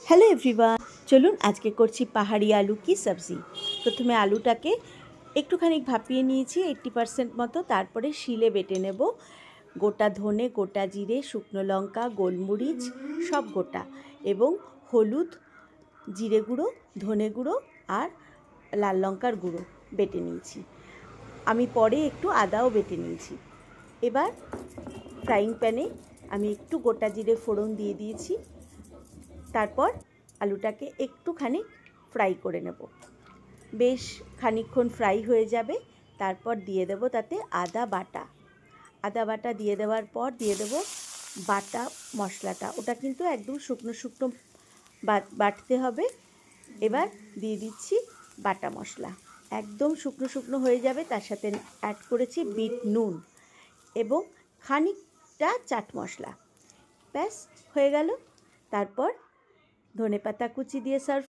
Hello everyone, চলুন আজকে করছি পাহাড়ি আলু কি সবজি। প্রথমে আলুটাকে একটুখানি ভাপিয়ে নিয়েছি 80% মতো, তারপরে শিলে বেটে নেব। গোটা ধনে, গোটা জিরে, শুকনো লঙ্কা, গোলমরিচ সব গোটা, এবং হলুদ, জিরে গুঁড়ো, ধনে গুঁড়ো আর লাল লঙ্কার গুঁড়ো বেটে নিয়েছি। আমি পরে একটু আদাও বেটে নিয়েছি। এবার ফ্রাইং প্যানে আমি একটু গোটা জিরে ফোড়ন দিয়ে দিয়েছি। তারপর আলুটাকে একটুখানি ফ্রাই করে নেব। বেশ খানিকক্ষণ ফ্রাই হয়ে যাবে, তারপর দিয়ে দেব তাতে আদা বাটা দিয়ে দেওয়ার পর দিয়ে দেব বাটা মশলাটা। ওটা কিন্তু একদম শুকনো শুকনো বাটতে হবে। এবার দিয়ে দিচ্ছি বাটা মশলা, একদম শুকনো শুকনো হয়ে যাবে। তার সাথে অ্যাড করেছি বিট নুন এবং খানিকটা চাট মশলা। ব্যাস হয়ে গেল। তারপর ধনেপাতা কুচি দিয়ে সার্ভ